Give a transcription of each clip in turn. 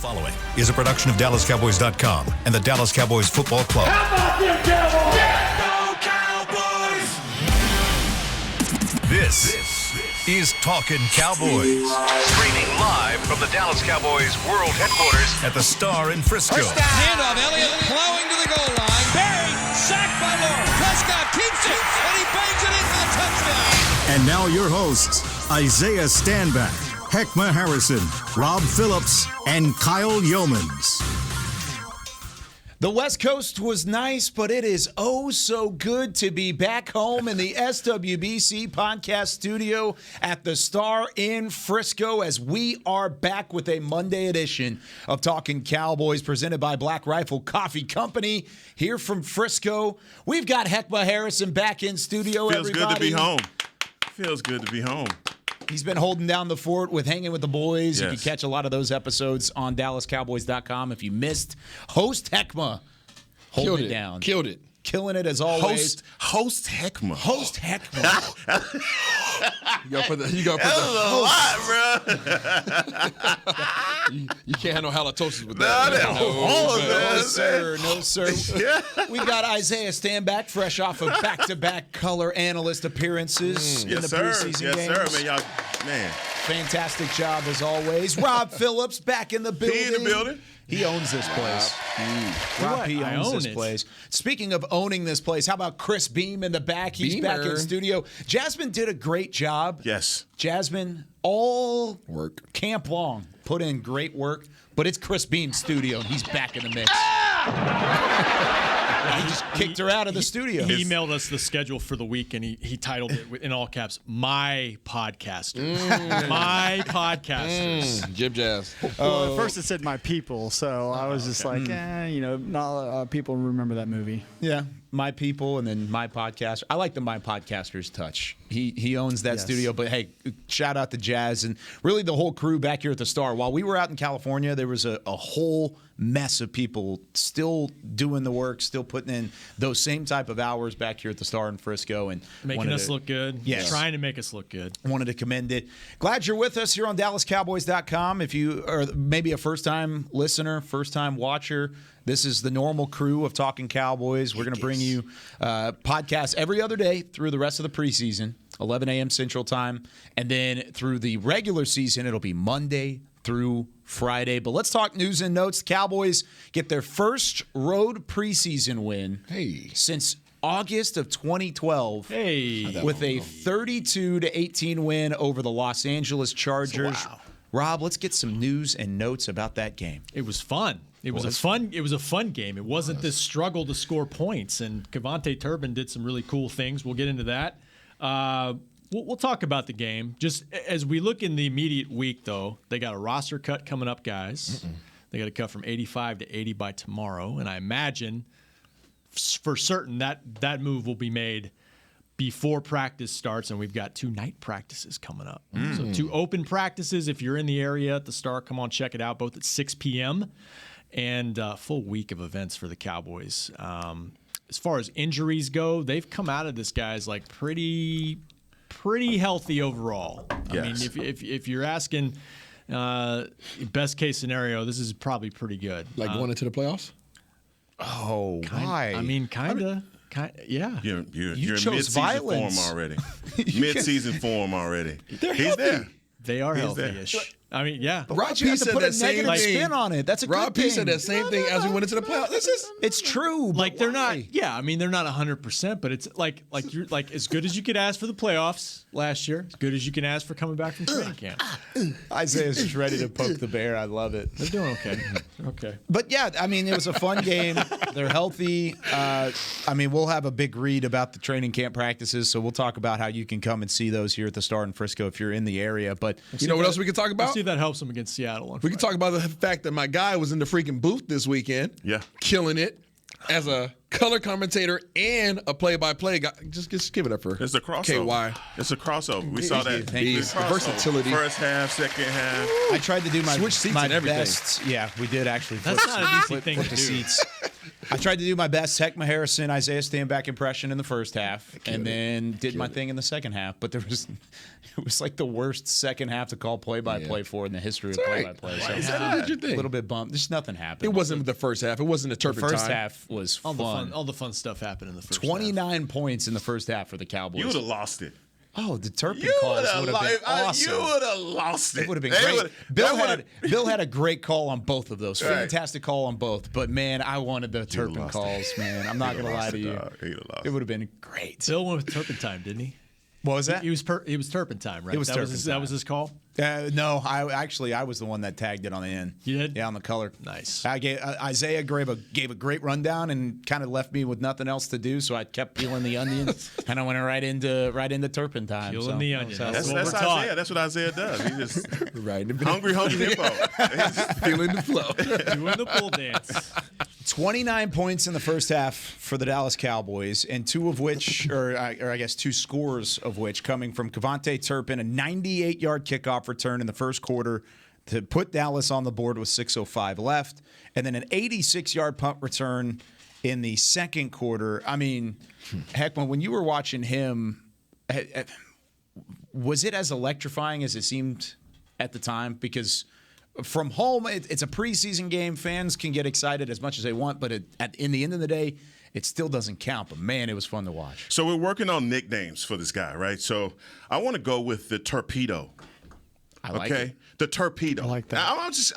The following is a production of DallasCowboys.com and the Dallas Cowboys Football Club. Is a production of DallasCowboys.com and the Dallas Cowboys Football Club. How about them Cowboys? Yeah, go Cowboys! This is Talkin Cowboys. Streaming live from the Dallas Cowboys World Headquarters at the Star in Frisco. First down. Handoff, Elliott plowing to the goal line. Barry, sacked by Lawrence. Prescott keeps it, and he bangs it in for a touchdown. And now your hosts, Isaiah Stanback, Heckma Harrison, Rob Phillips, and Kyle Yeomans. The West Coast was nice, but it is oh so good to be back home in the SWBC podcast studio at the Star in Frisco as we are back with a Monday edition of Talkin Cowboys presented by Black Rifle Coffee Company here from Frisco. We've got Heckma Harrison back in studio, Feels everybody. good to be home. Feels good to be home. He's been holding down the fort with Hanging with the Boys. Yes. You can catch a lot of those episodes on DallasCowboys.com. If you missed, host Heckma holding it down. Killed it. Killing it as always. Host Heckma. Host Heckma. You gotta put the you can't handle halitosis with that. No, sir. No, sir. We got Isaiah Stanback, fresh off of back-to-back color analyst appearances in the preseason games. Yes, sir. Man. Fantastic job as always. Rob Phillips back in the building. He in the building. He owns this place. Rob P owns this place. Speaking of owning this place, how about Chris Beam in the back? He's back in studio. Jasmine did a great job. Yes. Jasmine, all work camp long, put in great work. But it's Chris Beam's studio, and he's back in the mix. He just kicked her out of the studio. He emailed us the schedule for the week, and he titled it in all caps, My Podcasters. My Podcasters. Jib Jazz. Well, at first it said My People, so I was just like, not a lot of people remember that movie. Yeah, My People and then My Podcaster. I like the My Podcasters touch. He owns that studio, but hey, shout out to Jazz and really the whole crew back here at the Star. While we were out in California, there was a whole mess of people still doing the work, still putting in those same type of hours back here at the Star in Frisco. And making us look good. Yes. Trying to make us look good. Wanted to commend it. Glad you're with us here on DallasCowboys.com. If you are maybe a first-time listener, first-time watcher, this is the normal crew of Talkin Cowboys. We're going to bring you podcasts every other day through the rest of the preseason, 11 a.m. Central Time. And then through the regular season, it'll be Monday through Friday. But let's talk news and notes. The Cowboys get their first road preseason win since August of 2012 with a 32-18 win over the Los Angeles Chargers. Wow. Rob, let's get some news and notes about that game. It was fun. It was a fun game. It wasn't this struggle to score points, and KaVontae Turpin did some really cool things. We'll get into that. We'll talk about the game. Just as we look in the immediate week, though, they got a roster cut coming up, guys. They got a cut from 85 to 80 by tomorrow, and I imagine for certain that move will be made before practice starts, and we've got 2 night practices coming up. So 2 open practices. If you're in the area at the Star, come on, check it out, both at 6 p.m. and a full week of events for the Cowboys. As far as injuries go, they've come out of this, guys, like pretty healthy overall. Yes. I mean, if you're asking best case scenario, this is probably pretty good. Like going into the playoffs? Oh, why? I mean, kind of. Yeah. You're chose mid-season violence. form already. Mid-season form already. He's there. They are healthy-ish. I mean, yeah. Rob P said that same thing. Spin on it. That's a Rob good P thing. said that same thing as we went into the playoffs. It's true. Like they're not. Yeah, I mean they're not 100%, but it's like you're like as good as you could ask for the playoffs last year. As good as you can ask for coming back from training camp. Isaiah's just ready to poke the bear. I love it. They're doing okay. Okay. But yeah, I mean it was a fun game. They're healthy. I mean we'll have a big read about the training camp practices, so we'll talk about how you can come and see those here at the Star in Frisco if you're in the area. But you know what else we can talk about? Let's see if that helps them against Seattle. We can talk about the fact that my guy was in the freaking booth this weekend. Yeah. Killing it as a color commentator and a play-by-play guy. Just give it up for It's a crossover. KY. It's a crossover. We saw that. Thank you. Versatility. First half, second half. I tried to do my Switch seats my and everything. best. Yeah, we did actually. That's not an easy thing flip to the do. seats. I tried to do my best Heckma Harrison, Isaiah Stanback impression in the first half, and then did my thing in the second half. But it was like the worst second half to call play-by-play for in the history of play-by-play. So a little bit bummed. Just nothing happened. It wasn't the first half. It wasn't the Turpin The first time. half was fun. All the fun stuff happened in the first 29 points in the first half for the Cowboys. You would have lost it. Oh, the Turpin You calls would would have been awesome. You would have lost it. It would have been They great. would've- Bill had a great call on both of those. Right. Fantastic call on both. But, man, I wanted the Turpin lost calls, man. I'm not going to lie to you. He'd have lost It would have been great. Bill went with Turpin time, didn't he? What was that? He was Turpin time, right? It was that Turpin was time. That was his call. No, I was the one that tagged it on the end. You did? Yeah, on the color. Nice. Isaiah gave a great rundown and kind of left me with nothing else to do, so I kept peeling the onions, and I went right into Turpin time. Peeling the onion. That's what we're Isaiah. taught. That's what Isaiah does. He just Right. hungry hippo. Feeling the flow. Doing the bull dance. 29 points in the first half for the Dallas Cowboys, and two scores of which coming from KaVontae Turpin, a 98-yard kickoff return in the first quarter to put Dallas on the board with 6:05 left, and then an 86-yard punt return in the second quarter. I mean, Heckman, when you were watching him, was it as electrifying as it seemed at the time? Because from home, it's a preseason game. Fans can get excited as much as they want, but in the end of the day, it still doesn't count. But, man, it was fun to watch. So we're working on nicknames for this guy, right? So I want to go with the Turp-edo. I like it. The Turp-edo. I like that.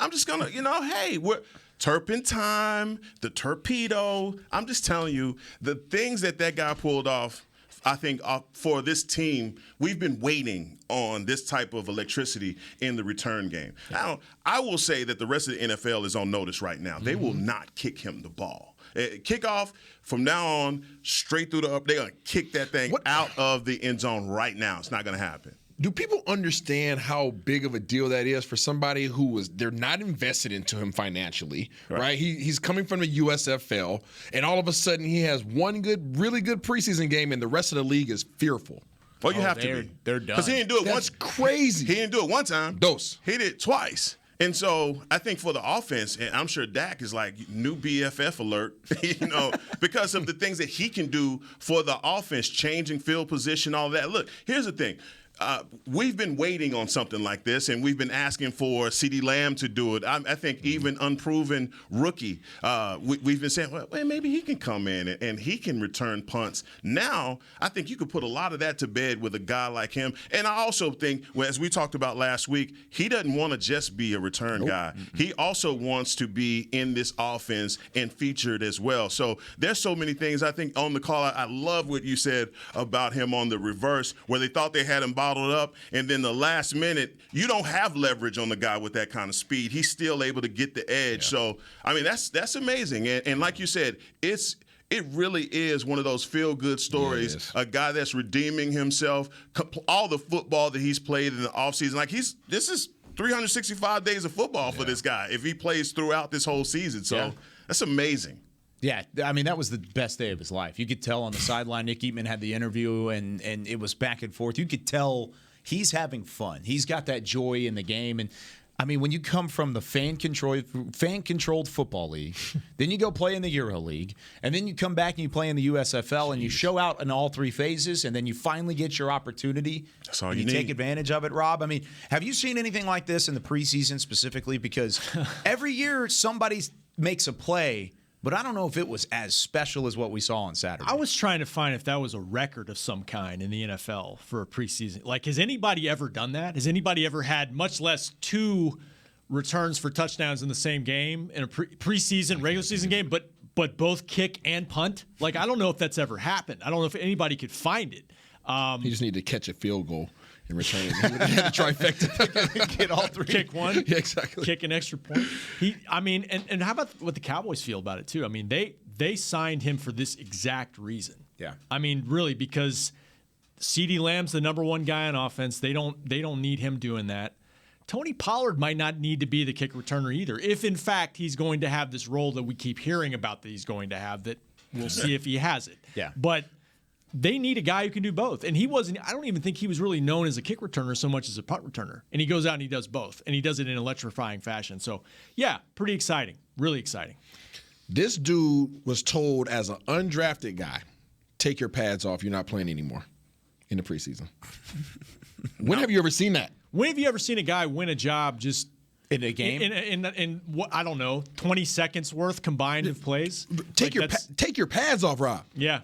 I'm just gonna, hey, we're Turpin time, the Turp-edo. I'm just telling you the things that guy pulled off. I think for this team, we've been waiting on this type of electricity in the return game. Now, I will say that the rest of the NFL is on notice right now. They will not kick him the ball. Kickoff from now on, straight through they're going to kick that thing out of the end zone right now. It's not going to happen. Do people understand how big of a deal that is for somebody they're not invested into him financially, right? He's coming from the USFL, and all of a sudden he has one really good preseason game, and the rest of the league is fearful. Well, you have to be. They're done. Because he didn't do it once. Crazy. He didn't do it one time. Dose. He did it twice. And so I think for the offense, and I'm sure Dak is like new BFF alert, because of the things that he can do for the offense, changing field position, all that. Look, here's the thing. We've been waiting on something like this, and we've been asking for CeeDee Lamb to do it. I think even unproven rookie, we've been saying, well, maybe he can come in and he can return punts. Now, I think you could put a lot of that to bed with a guy like him. And I also think, as we talked about last week, he doesn't want to just be a return guy. He also wants to be in this offense and featured as well. So there's so many things. I think on the call, I love what you said about him on the reverse, where they thought they had him bottled up, and then the last minute, you don't have leverage on the guy with that kind of speed. He's still able to get the edge. Yeah. So, I mean, that's amazing. And like you said, it really is one of those feel-good stories. A guy that's redeeming himself, all the football that he's played in the offseason. Like this is 365 days of football for this guy if he plays throughout this whole season. So that's amazing. Yeah, I mean, that was the best day of his life. You could tell on the sideline, Nick Eatman had the interview, and it was back and forth. You could tell he's having fun. He's got that joy in the game. And, I mean, when you come from the fan-controlled football league, then you go play in the Euro League, and then you come back and you play in the USFL, and you show out in all three phases, and then you finally get your opportunity. That's all you need. Take advantage of it, Rob. I mean, have you seen anything like this in the preseason specifically? Because every year somebody makes a play, but I don't know if it was as special as what we saw on Saturday. I was trying to find if that was a record of some kind in the NFL for a preseason. Like, has anybody ever done that? Has anybody ever had much less two returns for touchdowns in the same game in a preseason, regular season game, but both kick and punt? Like, I don't know if that's ever happened. I don't know if anybody could find it. He just needed to catch a field goal and return it. He had the trifecta. Get all three. Kick one. Yeah, exactly. Kick an extra point. And how about what the Cowboys feel about it too? I mean, they signed him for this exact reason. Yeah. I mean, really, because CeeDee Lamb's the number one guy on offense. They don't need him doing that. Tony Pollard might not need to be the kick returner either, if in fact he's going to have this role that we keep hearing about that he's going to have. That we'll see if he has it. Yeah. But they need a guy who can do both. And he wasn't, I don't even think he was really known as a kick returner so much as a punt returner. And he goes out and he does both. And he does it in an electrifying fashion. So, yeah, pretty exciting. Really exciting. This dude was told as an undrafted guy, take your pads off. You're not playing anymore in the preseason. When have you ever seen that? When have you ever seen a guy win a job just in a game? In what, I don't know, 20 seconds worth combined of plays? Take your pads off, Rob. Yeah.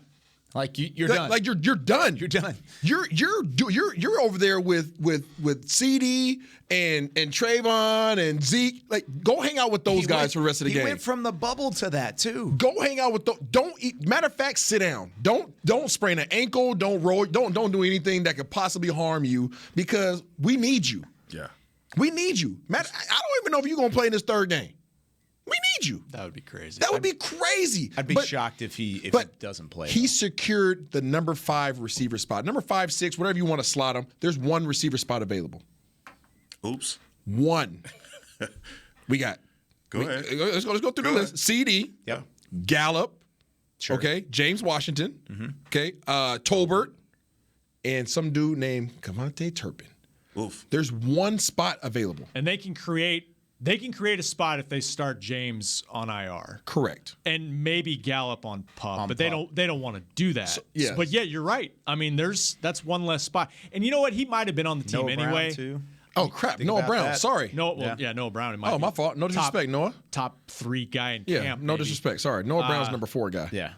Like you're done. Like you're done. You're done. You're over there with CD and Trayvon and Zeke. Like, go hang out with those guys for the rest of the game. He went from the bubble to that too. Go hang out with those. Don't eat. Matter of fact, sit down. Don't sprain an ankle. Don't roll. Don't do anything that could possibly harm you because we need you. Yeah. We need you. Matt, I don't even know if you're gonna play in this third game. We need you. That would be crazy. That would be crazy. I'd be shocked if he doesn't play. He secured the number 5 receiver spot. Number 5, 6, whatever you want to slot him. There's one receiver spot available. Oops. One. We got. Go ahead. Let's go through the list. CD. Yep. Gallup. Sure. Okay. James Washington. Mm-hmm. Okay. Tolbert. And some dude named KaVontae Turpin. Oof. There's one spot available. And they can create a spot if they start James on IR. Correct. And maybe Gallup on PUP, but they don't want to do that. So, yes. But yeah, you're right. I mean, that's one less spot. And you know what? He might have been on the team Noah anyway. Brown too. Oh crap! Noah Brown. that. Sorry. Noah Brown. Oh, my fault. No disrespect, Noah. Top 3 guy in Yeah. camp. No maybe. disrespect. Sorry. Noah Brown's number 4 guy. Yeah.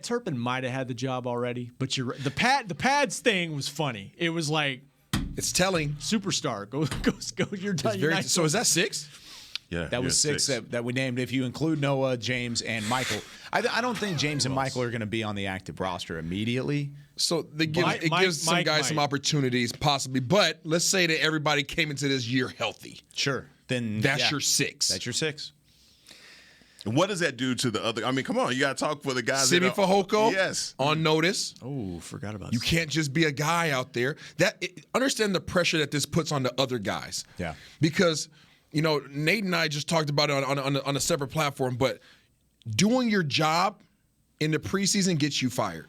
Turpin might have had the job already, but you're right. The pads thing was funny. It was like It's telling. superstar. Go. You're done. It's You're very, not so is that 6? Yeah. That was 6 that we named. If you include Noah, James, and Michael, I don't think James and Michael are going to be on the active roster immediately. So it gives some guys some opportunities, possibly. But let's say that everybody came into this year healthy. Sure. Then That's your 6. That's your 6. What does that do to the other? I mean, come on, you got to talk for the guys. Simi Fehoko, yes, on notice. Oh, forgot about. You can't just be a guy out there. Understand the pressure that this puts on the other guys. Yeah. Because Nate and I just talked about it on a separate platform, but doing your job in the preseason gets you fired.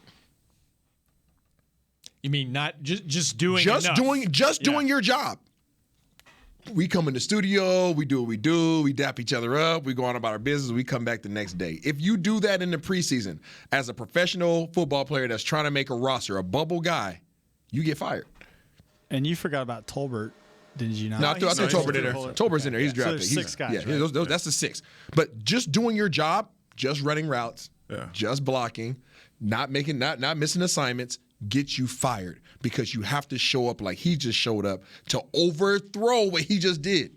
You mean not just doing Just enough. doing your job. We come in the studio, we do what we do, we dap each other up, we go on about our business, we come back the next day. If you do that in the preseason as a professional football player that's trying to make a roster, a bubble guy, you get fired. And you forgot about Tolbert, did you not? No, I threw Tolbert in there. Tolbert's in there. He's So drafted. there's He's 6 guys, Yeah, right? that's the 6. But just doing your job, just running routes, just blocking, not missing assignments, gets you fired because you have to show up like he just showed up to overthrow what he just did.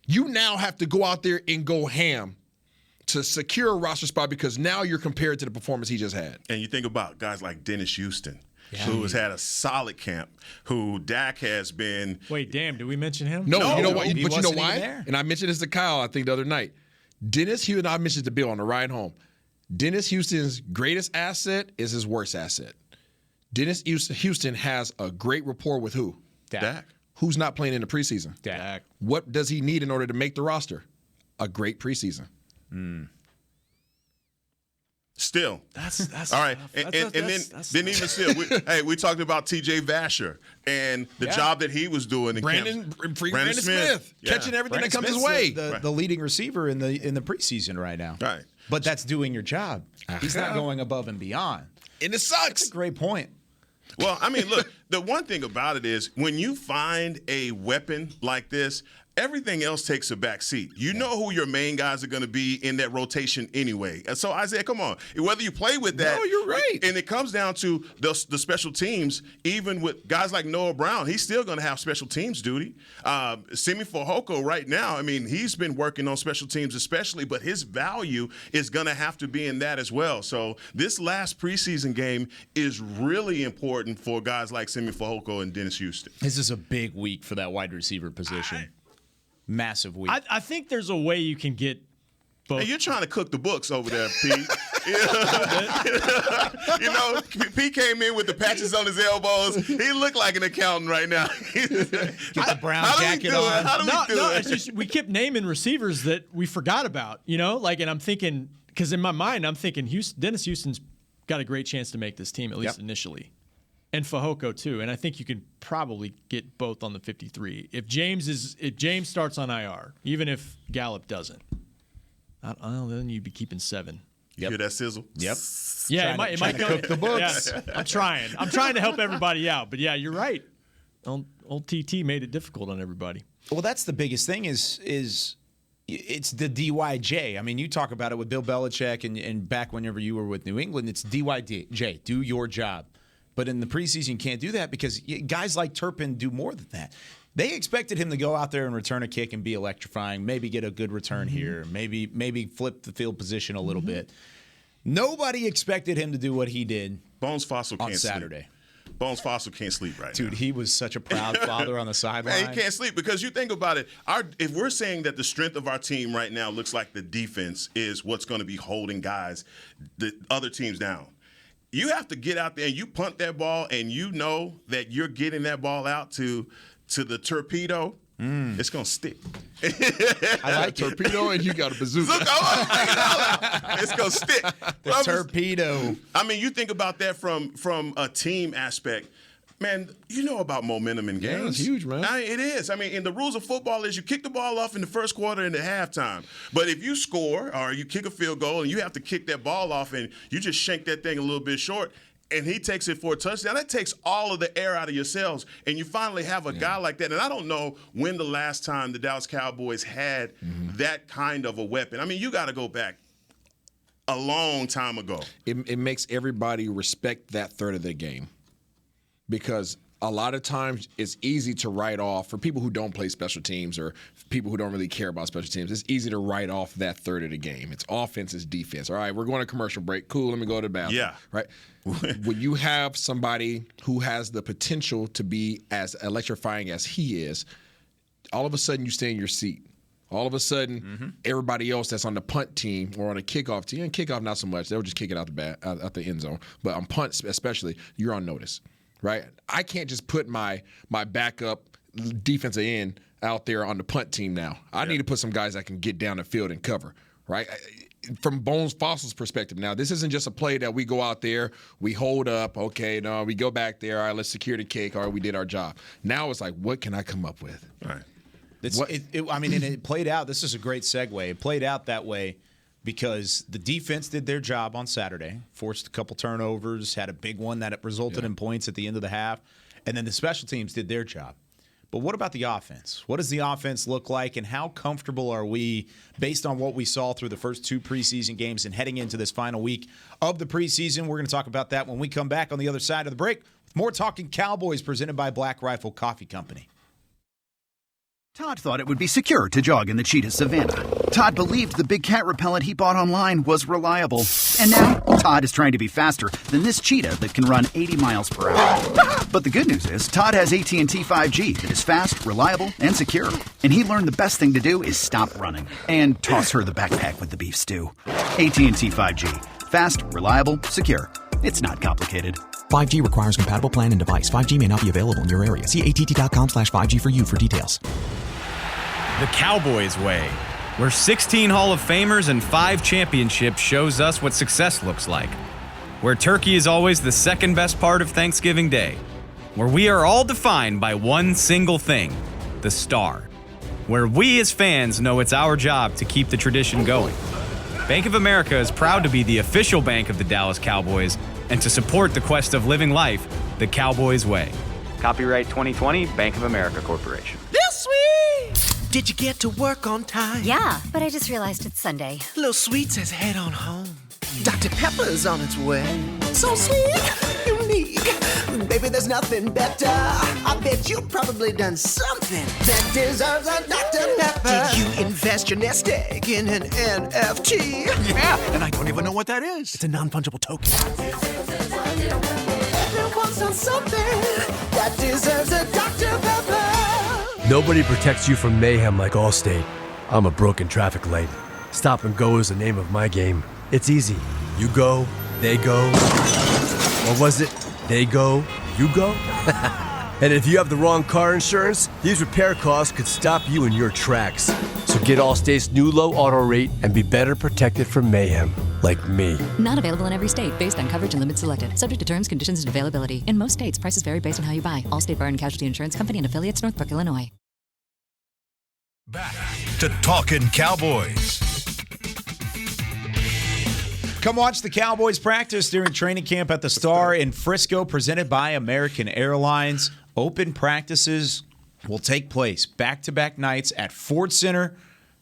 You now have to go out there and go ham to secure a roster spot because now you're compared to the performance he just had. And you think about guys like Dennis Houston, who has had a solid camp, who Dak has been. Wait, damn, did we mention him? No, you know what? he But you know wasn't why? even there. And I mentioned this to Kyle, I think, the other night. Dennis Houston, I mentioned to Bill on the ride home. Dennis Houston's greatest asset is his worst asset. Dennis Houston has a great rapport with who? Dak. Who's not playing in the preseason? Dak. What does he need in order to make the roster? A great preseason. Still. That's all right. And then even still, we talked about T.J. Vasher and the job that he was doing in Brandon camp. Smith, catching everything that comes his way. The leading receiver in the preseason right now. Right. But that's doing your job. He's not going above and beyond. And it sucks. Great point. Well, I mean, look, the one thing about it is when you find a weapon like this, everything else takes a back seat. You know who your main guys are going to be in that rotation anyway. And so, Isaiah, come on. Whether you play with that. No, you're right. And it comes down to the special teams. Even with guys like Noah Brown, he's still going to have special teams duty. Simi Fehoko right now, I mean, he's been working on special teams especially, but his value is going to have to be in that as well. So this last preseason game is really important for guys like Simi Fehoko and Dennis Houston. This is a big week for that wide receiver position. Massive week. I think there's a way you can get both. Hey, you're trying to cook the books over there, Pete. Pete came in with the patches on his elbows. He looked like an accountant right now. Get the brown jacket on. How do we do it? It's just we kept naming receivers that we forgot about, and I'm thinking, because in my mind, I'm thinking Dennis Houston's got a great chance to make this team, at least initially. And Fehoko too, and I think you can probably get both on the 53. If James starts on IR, even if Gallup doesn't, then you'd be keeping 7. You hear that sizzle? Yep. Yeah, it might go. cook the books. Yeah, I'm trying to help everybody out. But yeah, you're right. Old TT made it difficult on everybody. Well, that's the biggest thing is it's the DYJ. I mean, you talk about it with Bill Belichick and back whenever you were with New England, it's DYJ, do your job. But in the preseason, you can't do that because guys like Turpin do more than that. They expected him to go out there and return a kick and be electrifying, maybe get a good return here, maybe flip the field position a little bit. Nobody expected him to do what he did Bones Fossil on can't Saturday. Sleep. Bones Fossil can't sleep right now. Dude, he was such a proud father on the sideline. Man, he can't sleep because you think about it. If we're saying that the strength of our team right now looks like the defense is what's going to be holding the other teams down. You have to get out there and you punt that ball and you know that you're getting that ball out to the Turp-edo. It's going to stick. I like Torpedo and you got a bazooka. It's going to stick. the Turp-edo. I mean, you think about that from a team aspect. Man, you know about momentum in games. Yeah, it's huge, man. It is. I mean, and the rules of football is you kick the ball off in the first quarter and the halftime. But if you score or you kick a field goal and you have to kick that ball off and you just shank that thing a little bit short, and he takes it for a touchdown, that takes all of the air out of your sails, and you finally have a guy like that. And I don't know when the last time the Dallas Cowboys had that kind of a weapon. I mean, you got to go back a long time ago. It makes everybody respect that third of their game because a lot of times it's easy to write off for people who don't play special teams or people who don't really care about special teams. It's easy to write off that third of the game. It's offense, it's defense. All right, we're going to commercial break. Cool, let me go to the bathroom. Yeah. Right? When you have somebody who has the potential to be as electrifying as he is, all of a sudden you stay in your seat. All of a sudden, everybody else that's on the punt team or on a kickoff team, and kickoff not so much, they'll just kick it out the end zone. But on punts especially, you're on notice. Right, I can't just put my backup defensive end out there on the punt team now. I need to put some guys that can get down the field and cover. Right, from Bones Fossil's perspective, now this isn't just a play that we go out there, we hold up. Okay, no, we go back there. All right, let's secure the kick. All right, we did our job. Now it's like, what can I come up with? Right. It played out. This is a great segue. It played out that way because the defense did their job on Saturday, forced a couple turnovers, had a big one that resulted in points at the end of the half, and then the special teams did their job. But what about the offense? What does the offense look like, and how comfortable are we based on what we saw through the first 2 preseason games and heading into this final week of the preseason? We're going to talk about that when we come back on the other side of the break with more Talking Cowboys presented by Black Rifle Coffee Company. Todd thought it would be secure to jog in the cheetah savanna. Todd believed the big cat repellent he bought online was reliable. And now, Todd is trying to be faster than this cheetah that can run 80 miles per hour. But the good news is, Todd has AT&T 5G that is fast, reliable, and secure. And he learned the best thing to do is stop running and toss her the backpack with the beef stew. AT&T 5G. Fast, reliable, secure. It's not complicated. 5G requires compatible plan and device. 5G may not be available in your area. See att.com/5G for you for details. The Cowboys way, where 16 Hall of Famers and 5 championships shows us what success looks like. Where turkey is always the second best part of Thanksgiving Day. Where we are all defined by one single thing, the star. Where we as fans know it's our job to keep the tradition going. Bank of America is proud to be the official bank of the Dallas Cowboys and to support the quest of living life the Cowboys way. Copyright 2020, Bank of America Corporation. This sweet! Did you get to work on time? Yeah, but I just realized it's Sunday. Little Sweet says head on home. Dr. Pepper's on its way. So sweet, unique. Baby, there's nothing better. I bet you've probably done something that deserves a Dr. Pepper. Did you invest your nest egg in an NFT? Yeah, and I don't even know what that is. It's a non-fungible token. Everyone's done something that deserves a Dr. Pepper. Nobody protects you from mayhem like Allstate. I'm a broken traffic light. Stop and go is the name of my game. It's easy. You go, they go. Or was it, they go, you go? And if you have the wrong car insurance, these repair costs could stop you in your tracks. So get Allstate's new low auto rate and be better protected from mayhem, like me. Not available in every state, based on coverage and limits selected. Subject to terms, conditions, and availability. In most states, prices vary based on how you buy. Allstate Bar and Casualty Insurance Company and affiliates, Northbrook, Illinois. Back to Talkin' Cowboys. Come watch the Cowboys practice during training camp at the Star in Frisco, presented by American Airlines. Open practices will take place back-to-back nights at Ford Center.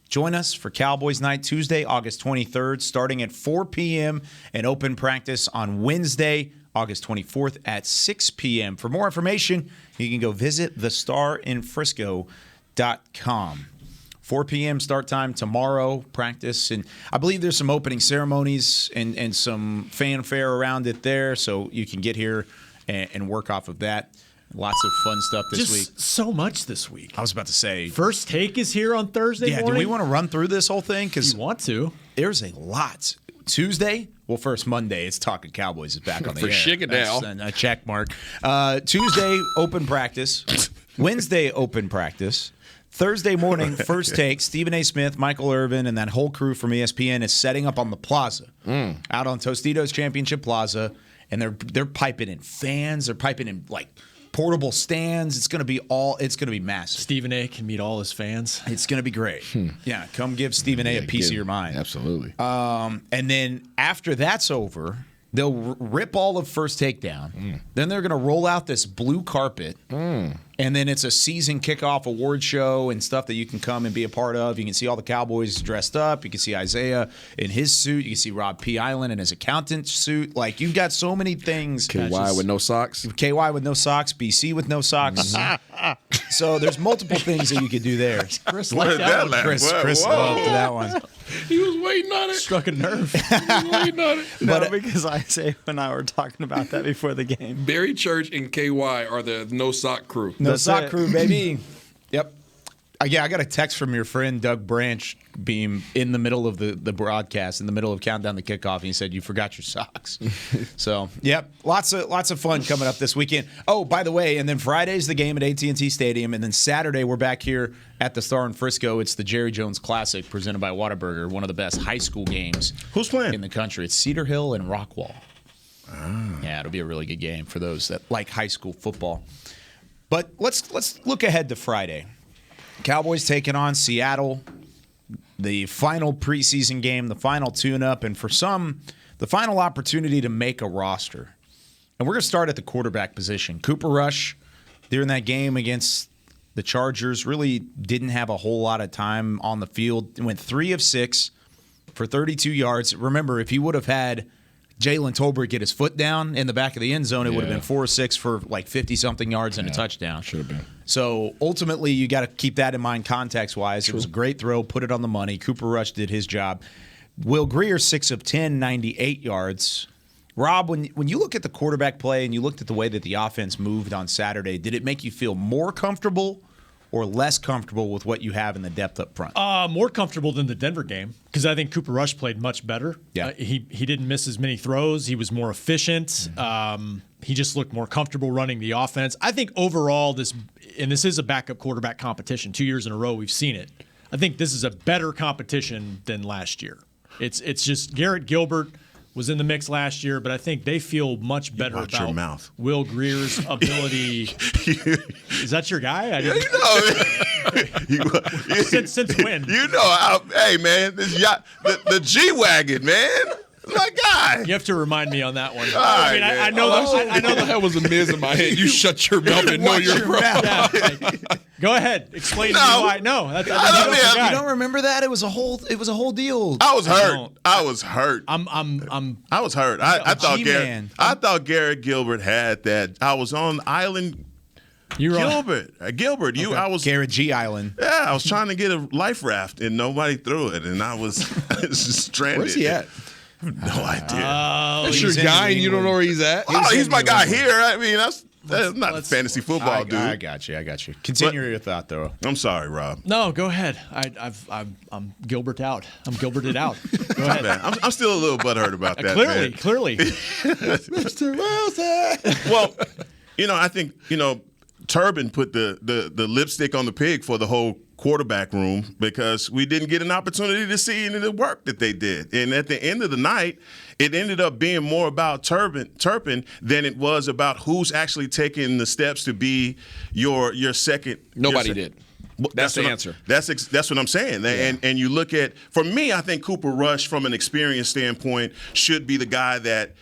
Join us for Cowboys Night Tuesday, August 23rd, starting at 4 p.m. and open practice on Wednesday, August 24th at 6 p.m. For more information, you can go visit thestarinfrisco.com. 4 p.m. start time tomorrow, practice. And I believe there's some opening ceremonies and some fanfare around it there, so you can get here and work off of that. Lots of fun stuff this week. So much this week. I was about to say. First Take is here on Thursday morning. Do we want to run through this whole thing? Because you want to. There's a lot. Tuesday, well, first Monday, it's Talkin Cowboys is back on the For air. Shigadale. That's a check mark. Tuesday, open practice. Wednesday, open practice. Thursday morning, First Take. Stephen A. Smith, Michael Irvin, and that whole crew from ESPN is setting up on the plaza, out on Tostitos Championship Plaza, and they're piping in fans. They're piping in like portable stands. It's going to be massive. Stephen A. can meet all his fans. It's going to be great. Yeah, come give Stephen A. a piece of your mind. Absolutely. And then after that's over, they'll rip all of First Take down. Then they're going to roll out this blue carpet. And then it's a season kickoff award show and stuff that you can come and be a part of. You can see all the Cowboys dressed up. You can see Isaiah in his suit. You can see Rob P. Island in his accountant suit. Like, you've got so many things. KY with no socks. KY with no socks. BC with no socks. So there's multiple things that you could do there. Chris liked that one. Chris loved that one. He was waiting on it. Struck a nerve. He was waiting on it. No, because Isaiah and I were talking about that before the game. Barry Church and KY are the no sock crew. No sock crew, baby. Yep. Yeah, I got a text from your friend Doug Branch being in the middle of the broadcast, in the middle of Countdown the Kickoff, and he said, you forgot your socks. So, yep, lots of fun coming up this weekend. Oh, by the way, and then Friday's the game at AT&T Stadium, and then Saturday we're back here at the Star in Frisco. It's the Jerry Jones Classic presented by Whataburger, one of the best high school games Who's playing in the country. It's Cedar Hill and Rockwall. Yeah, it'll be a really good game for those that like high school football. But let's look ahead to Friday. Cowboys taking on Seattle, the final preseason game, the final tune-up, and for some, the final opportunity to make a roster. And we're going to start at the quarterback position. Cooper Rush, during that game against the Chargers, really didn't have a whole lot of time on the field. Went 3 of 6 for 32 yards. Remember, if he would have had Jalen Tolbert get his foot down in the back of the end zone, it would have been 4 or 6 for like 50-something yards and a touchdown. Should have been. So ultimately, you got to keep that in mind context-wise. It was a great throw, put it on the money. Cooper Rush did his job. Will Greer, 6 of 10, 98 yards. Rob, when you look at the quarterback play and you looked at the way that the offense moved on Saturday, did it make you feel more comfortable or less comfortable with what you have in the depth up front? More comfortable than the Denver game because I think Cooper Rush played much better. Yeah. He didn't miss as many throws. He was more efficient. He just looked more comfortable running the offense. I think overall this is a backup quarterback competition. 2 years in a row we've seen it. I think this is a better competition than last year. It's just Garrett Gilbert was in the mix last year, but I think they feel much better watch about your mouth. Will Greer's ability. Is that your guy? Since when? You know, hey, man, the G-Wagon, man. My guy. You have to remind me on that one. Right, I know that was a Miz in my head. You shut your mouth and know your bro. Yeah, go ahead. Explain to me why. No, you don't remember that? It was a whole deal. I was hurt. I was hurt. I was hurt. I thought Garrett Gilbert had that. I was on Island. Gilbert. I was Garrett G. Island. Yeah, I was trying to get a life raft and nobody threw it, and I was just stranded. Where's he at? No idea. That's your guy, and you don't know where he's at. He's my guy here. I mean, that's not fantasy football, dude. I got you. Continue your thought, though. I'm sorry, Rob. No, go ahead. I'm Gilbert out. I'm Gilberted out. Go ahead. I'm still a little butthurt about that. Clearly. Mr. Wilson. Well, I think Turpin put the lipstick on the pig for the whole quarterback room because we didn't get an opportunity to see any of the work that they did. And at the end of the night, it ended up being more about Turpin than it was about who's actually taking the steps to be your second. Nobody did. That's the answer. That's what I'm saying. Yeah. And you look at, for me, I think Cooper Rush, from an experience standpoint, should be the guy that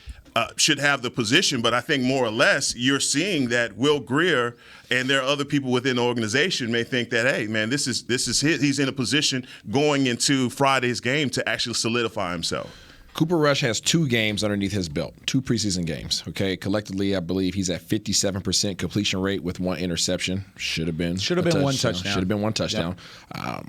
should have the position. But I think more or less you're seeing that Will Grier and there are other people within the organization may think that, hey, man, this is he's in a position going into Friday's game to actually solidify himself. Cooper Rush has 2 games underneath his belt, 2 preseason games. Okay, collectively, I believe he's at 57% completion rate with 1 interception. Should have been 1 touchdown. Should have been 1 touchdown. Yep.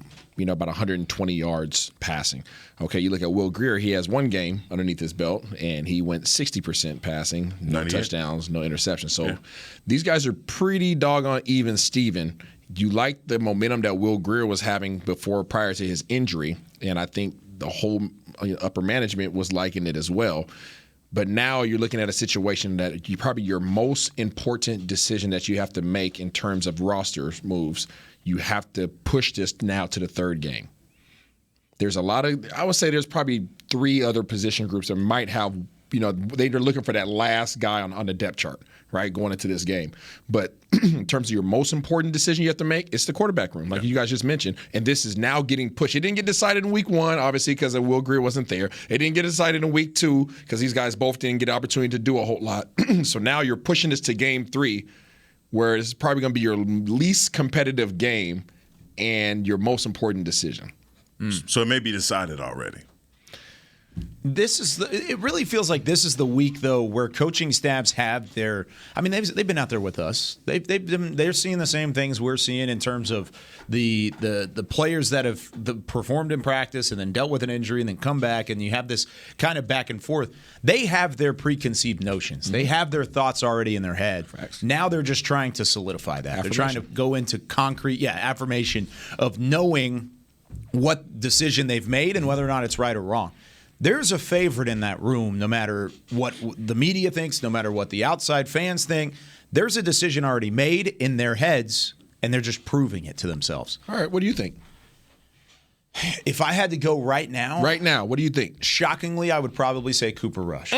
About 120 yards passing. Okay, you look at Will Grier, he has 1 game underneath his belt, and he went 60% passing, no touchdowns, no interceptions. So these guys are pretty doggone even Steven. You like the momentum that Will Grier was having prior to his injury, and I think the whole upper management was liking it as well. But now you're looking at a situation that probably your most important decision that you have to make in terms of roster moves. You have to push this now to the 3rd game. There's I would say there's probably 3 other position groups that might have, they're looking for that last guy on the depth chart, right, going into this game. But in terms of your most important decision you have to make, it's the quarterback room, like you guys just mentioned. And this is now getting pushed. It didn't get decided in week 1, obviously, because Will Grier wasn't there. It didn't get decided in week 2 because these guys both didn't get the opportunity to do a whole lot. So now you're pushing this to game 3, where it's probably going to be your least competitive game and your most important decision. So it may be decided already. It really feels like this is the week, though, where coaching staffs have their. I mean, they've been out there with us. They're seeing the same things we're seeing in terms of the players that have performed in practice and then dealt with an injury and then come back, and you have this kind of back and forth. They have their preconceived notions. They have their thoughts already in their head. Facts. Now they're just trying to solidify that. They're trying to go into concrete, affirmation of knowing what decision they've made and whether or not it's right or wrong. There's a favorite in that room, no matter what the media thinks, no matter what the outside fans think. There's a decision already made in their heads, and they're just proving it to themselves. All right, what do you think? If I had to go right now, what do you think? Shockingly, I would probably say Cooper Rush.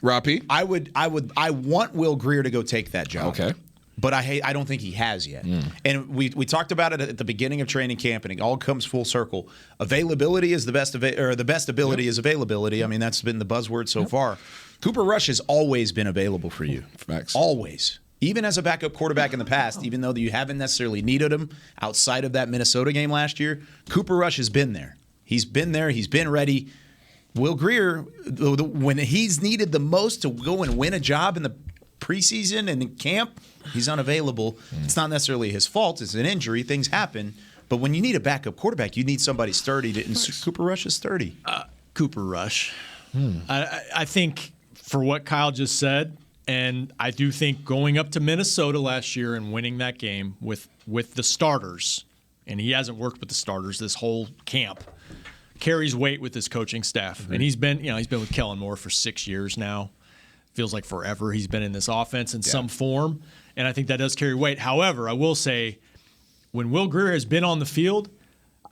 Roppy? I want Will Grier to go take that job. Okay. But I don't think he has yet. And we talked about it at the beginning of training camp, and it all comes full circle. Availability is the best ability is availability. I mean, that's been the buzzword so far. Cooper Rush has always been available for you. Facts. Always. Even as a backup quarterback in the past, even though you haven't necessarily needed him outside of that Minnesota game last year, Cooper Rush has been there. He's been there. He's been ready. Will Grier, when he's needed the most to go and win a job in the preseason and in camp, he's unavailable. It's not necessarily his fault. It's an injury. Things happen. But when you need a backup quarterback, you need somebody sturdy. And Cooper Rush is sturdy. Cooper Rush. I think for what Kyle just said, and I do think going up to Minnesota last year and winning that game with the starters, and he hasn't worked with the starters this whole camp, carries weight with his coaching staff. Mm-hmm. And he's been with Kellen Moore for 6 years now. Feels like forever he's been in this offense in some form, and I think that does carry weight. However, I will say when Will Grier has been on the field,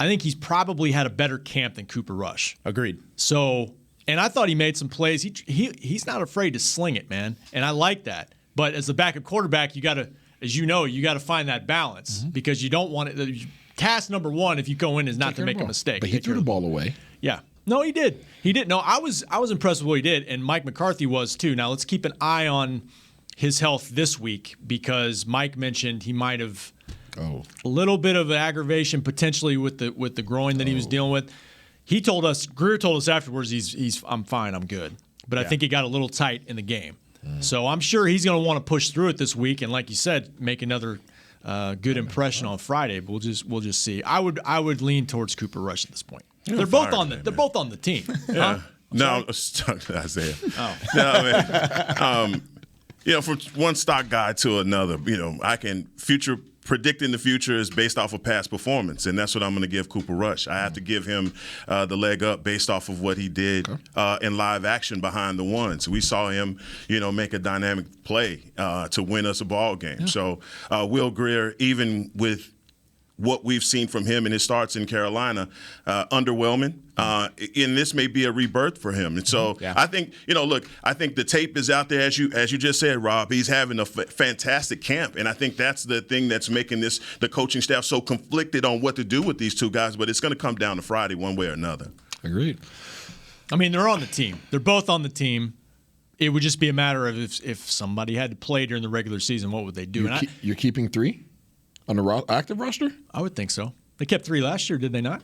I think he's probably had a better camp than Cooper Rush. Agreed. So, and I thought he made some plays. He's not afraid to sling it, man, and I like that. But as the backup quarterback, you got to find that balance because you don't want it. Task number 1, if you go in, is not to make a mistake. But he threw the ball away. Yeah. No, he did. He did. No, I was impressed with what he did, and Mike McCarthy was too. Now let's keep an eye on his health this week because Mike mentioned he might have a little bit of aggravation potentially with the groin that he was dealing with. Grier told us afterwards I'm fine, I'm good. But I think he got a little tight in the game. So I'm sure he's going to want to push through it this week, and like you said, make another good impression on Friday. But we'll just see. I would lean towards Cooper Rush at this point. They're both on the team. Yeah. Huh? No, Isaiah. Oh. No, man. From one stock guy to another, I can predicting the future is based off of past performance, and that's what I'm going to give Cooper Rush. I have to give him the leg up based off of what he did in live action behind the ones. We saw him, make a dynamic play to win us a ball game. Yeah. So Will Grier, even with what we've seen from him in his starts in Carolina, underwhelming. And this may be a rebirth for him. And so I think, I think the tape is out there, as you just said, Rob. He's having a fantastic camp. And I think that's the thing that's making the coaching staff so conflicted on what to do with these two guys. But it's going to come down to Friday one way or another. Agreed. I mean, they're on the team. They're both on the team. It would just be a matter of if somebody had to play during the regular season, what would they do? You're keeping 3 on the active roster? I would think so. They kept 3 last year, did they not?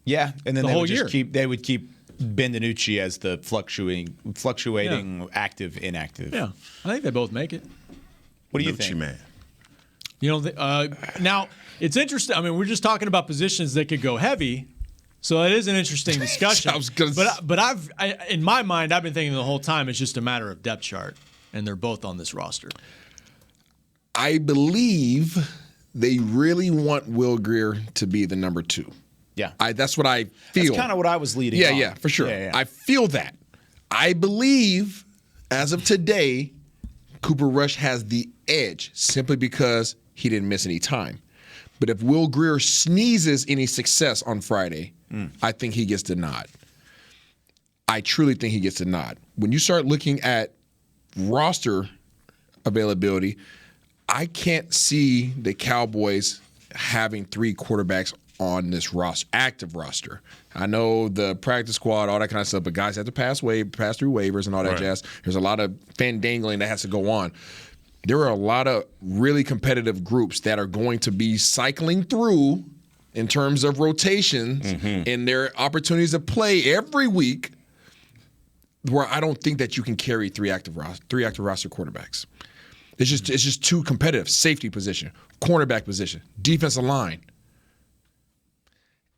Yeah, and then the they whole would just year. they would keep Ben DiNucci as the fluctuating active, inactive. Yeah, I think they both make it. What do you think, man? Now it's interesting. I mean, we're just talking about positions that could go heavy, so that is an interesting discussion. In my mind, I've been thinking the whole time it's just a matter of depth chart, and they're both on this roster. I believe they really want Will Grier to be the number 2. Yeah. That's what I feel. That's kind of what I was leading on. Yeah, for sure. Yeah. I feel that. I believe, as of today, Cooper Rush has the edge simply because he didn't miss any time. But if Will Grier sneezes any success on Friday, I think he gets the nod. I truly think he gets the nod. When you start looking at roster availability, I can't see the Cowboys having 3 quarterbacks on this roster, active roster. I know the practice squad, all that kind of stuff, but guys have to pass through waivers and all that jazz. There's a lot of fandangling that has to go on. There are a lot of really competitive groups that are going to be cycling through in terms of rotations and their opportunities to play every week, where I don't think that you can carry 3 active roster quarterbacks. It's just too competitive. Safety position, cornerback position, defensive line.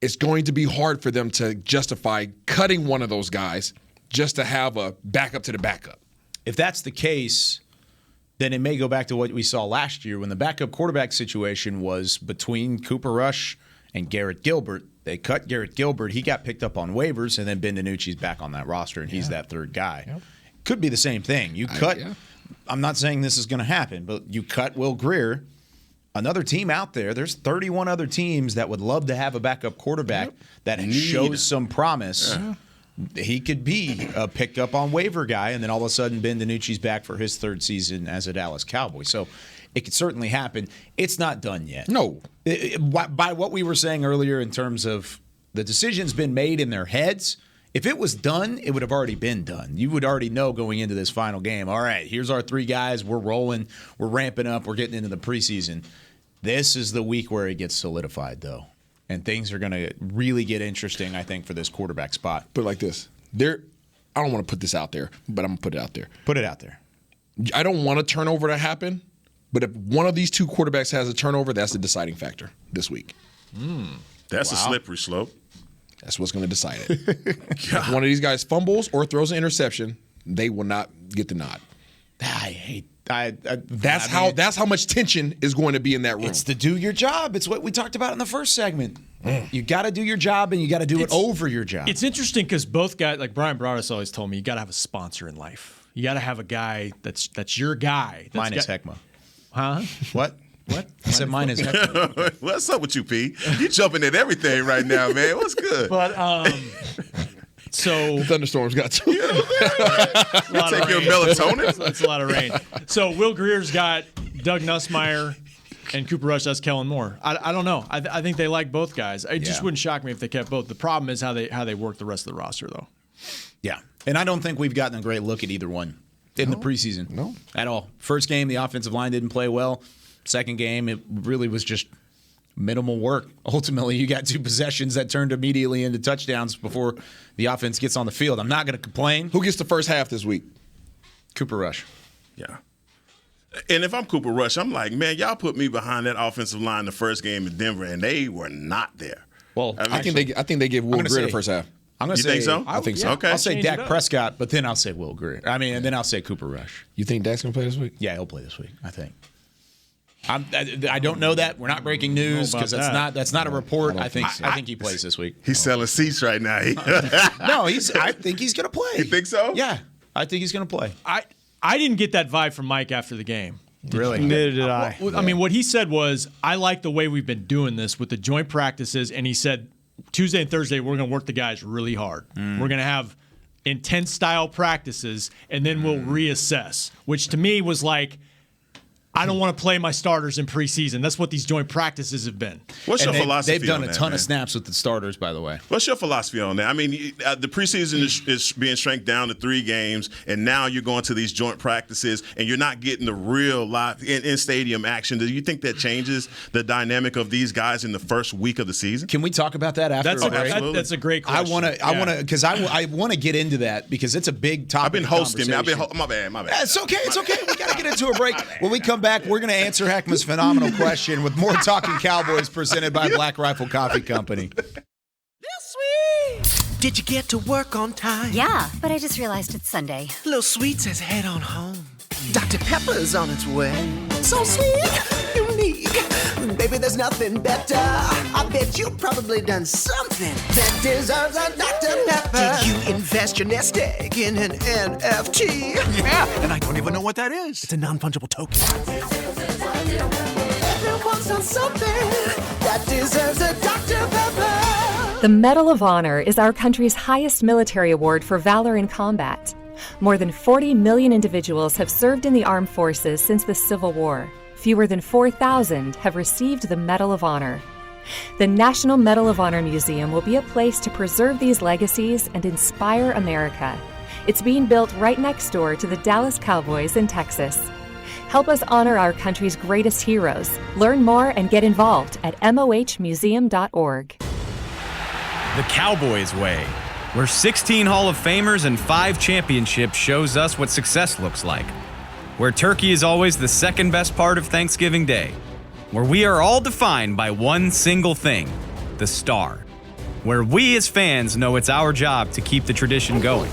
It's going to be hard for them to justify cutting one of those guys just to have a backup to the backup. If that's the case, then it may go back to what we saw last year when the backup quarterback situation was between Cooper Rush and Garrett Gilbert. They cut Garrett Gilbert. He got picked up on waivers, and then Ben DiNucci's back on that roster, and he's that third guy. Yep. Could be the same thing. You cut – I'm not saying this is going to happen, but you cut Will Grier. Another team out there, there's 31 other teams that would love to have a backup quarterback that shows some promise. He could be a picked up on waiver guy, and then all of a sudden Ben DiNucci's back for his 3rd season as a Dallas Cowboy. So it could certainly happen. It's not done yet. No. By what we were saying earlier in terms of the decision's been made in their heads, if it was done, it would have already been done. You would already know going into this final game, all right, here's our 3 guys. We're rolling. We're ramping up. We're getting into the preseason. This is the week where it gets solidified, though. And things are going to really get interesting, I think, for this quarterback spot. Put it like this. I don't want to put this out there, but I'm going to put it out there. Put it out there. I don't want a turnover to happen, but if one of these 2 quarterbacks has a turnover, that's the deciding factor this week. That's a slippery slope. That's what's going to decide it. If one of these guys fumbles or throws an interception, they will not get the nod. That's how much tension is going to be in that room. It's to do your job. It's what we talked about in the first segment. You got to do your job, and you got to do it over your job. It's interesting because both guys, like Brian Broaddus always told me, you got to have a sponsor in life. You got to have a guy that's your guy. Mine is Heckma. Huh? What? I said mine is Heckma. What's up with you, P? You jumping at everything right now, man. What's good? But so the thunderstorms got to. You take your melatonin. That's a lot of rain. So Will Grier's got Doug Nussmeier and Cooper Rush. That's Kellen Moore. I don't know. I think they like both guys. It just wouldn't shock me if they kept both. The problem is how they work the rest of the roster, though. Yeah, and I don't think we've gotten a great look at either one in the preseason. No, at all. First game, the offensive line didn't play well. Second game, it really was just minimal work. Ultimately, you got 2 possessions that turned immediately into touchdowns before the offense gets on the field. I'm not going to complain. Who gets the first half this week? Cooper Rush. Yeah. And if I'm Cooper Rush, I'm like, man, y'all put me behind that offensive line the first game in Denver, and they were not there. Well, I think they give Will Grier the first half. I'm going to say, think so? I think so. Okay. I'll say Dak Prescott, but then I'll say Will Grier. And then I'll say Cooper Rush. You think Dak's going to play this week? Yeah, he'll play this week, I think. I don't know that. We're not breaking news because that's not a report. I think he plays this week. He's selling seats right now. No, I think he's going to play. You think so? Yeah, I think he's going to play. I didn't get that vibe from Mike after the game. Really? Neither did I. I mean, what he said was, I like the way we've been doing this with the joint practices, and he said Tuesday and Thursday we're going to work the guys really hard. We're going to have intense style practices, and then we'll reassess, which to me was like, I don't want to play my starters in preseason. That's what these joint practices have been. What's your philosophy? They've done on a that, ton man? of snaps with the starters, by the way. What's your philosophy on that? I mean, the preseason is being shrank down to 3 games, and now you're going to these joint practices, and you're not getting the real live in-stadium action. Do you think that changes the dynamic of these guys in the first week of the season? Can we talk about that after? That's a great question. I want to, because I want to get into that because it's a big topic. I've been hosting. My bad. It's okay. We got to get into a break. When we come back, we're going to answer Heckma's phenomenal question with more Talkin' Cowboys presented by Black Rifle Coffee Company. Did you get to work on time? Yeah, but I just realized it's Sunday. Little Sweet says head on home. Dr. Pepper's on its way. So sweet, unique. Baby, there's nothing better. I bet you've probably done something that deserves a Dr. Pepper. Did you invest your nest egg in an NFT? Yeah, and I don't even know what that is. It's a non-fungible token. Everyone's done something that deserves a Dr. Pepper. The Medal of Honor is our country's highest military award for valor in combat. More than 40 million individuals have served in the armed forces since the Civil War. Fewer than 4,000 have received the Medal of Honor. The National Medal of Honor Museum will be a place to preserve these legacies and inspire America. It's being built right next door to the Dallas Cowboys in Texas. Help us honor our country's greatest heroes. Learn more and get involved at mohmuseum.org. The Cowboys way, where 16 Hall of Famers and 5 championships shows us what success looks like. Where turkey is always the second best part of Thanksgiving Day. Where we are all defined by one single thing, the star. Where we as fans know it's our job to keep the tradition going.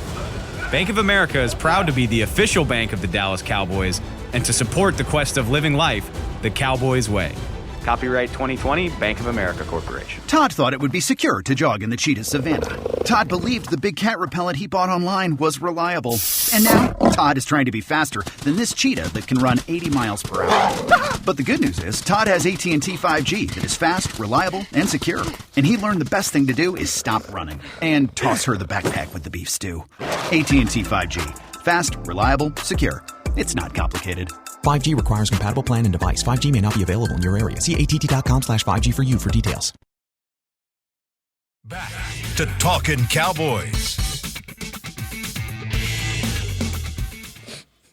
Bank of America is proud to be the official bank of the Dallas Cowboys and to support the quest of living life the Cowboys way. Copyright 2020, Bank of America Corporation. Todd thought it would be secure to jog in the cheetah savanna. Todd believed the big cat repellent he bought online was reliable. And now, Todd is trying to be faster than this cheetah that can run 80 miles per hour. But the good news is, Todd has AT&T 5G that is fast, reliable, and secure. And he learned the best thing to do is stop running and toss her the backpack with the beef stew. AT&T 5G. Fast, reliable, secure. It's not complicated. 5G requires compatible plan and device. 5G may not be available in your area. See att.com/5G for you for details. Back to Talkin' Cowboys.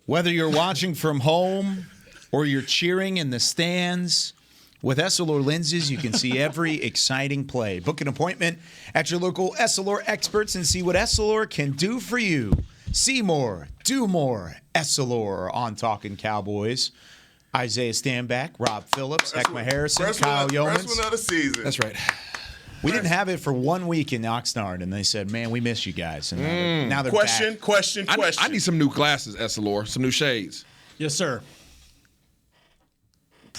Whether you're watching from home or you're cheering in the stands, with Essilor lenses, you can see every exciting play. Book an appointment at your local Essilor experts and see what Essilor can do for you. See more, do more. Essilor on Talkin' Cowboys. Isaiah Stanback, Rob Phillips, Heckma Harrison, Kyle Yeomans. First one of the season. That's right. We didn't have it for 1 week in Oxnard, and they said, man, we miss you guys. And now they're back. Question. I need some new glasses, Essilor, some new shades. Yes, sir.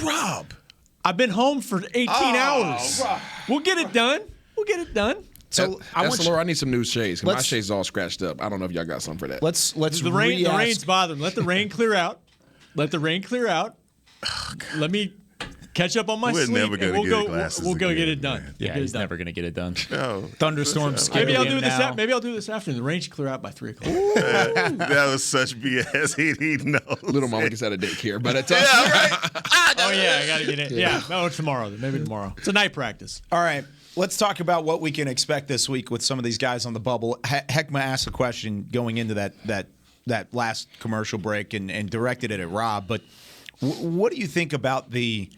Rob. I've been home for 18 hours. Rob. We'll get it done. So Essilor, I need some new shades. My shades all scratched up. I don't know if y'all got some for that. Let's the rain's bothering. Let the rain clear out. Let me catch up on my sleep. Never gonna we'll get go. glasses We'll go again, get it done. man. Yeah, he's never going to get it done. No. Thunderstorms. Maybe I'll do this. Maybe I'll do this afternoon. The rain should clear out by 3 o'clock. That was such BS. He knows. Little mama gets out of daycare by that time. Yeah, right. Oh yeah, I gotta get it. Yeah, no, tomorrow. Maybe tomorrow. It's a night practice. All right. Let's talk about what we can expect this week with some of these guys on the bubble. Heckma asked a question going into that last commercial break and directed it at Rob. But what do you think about the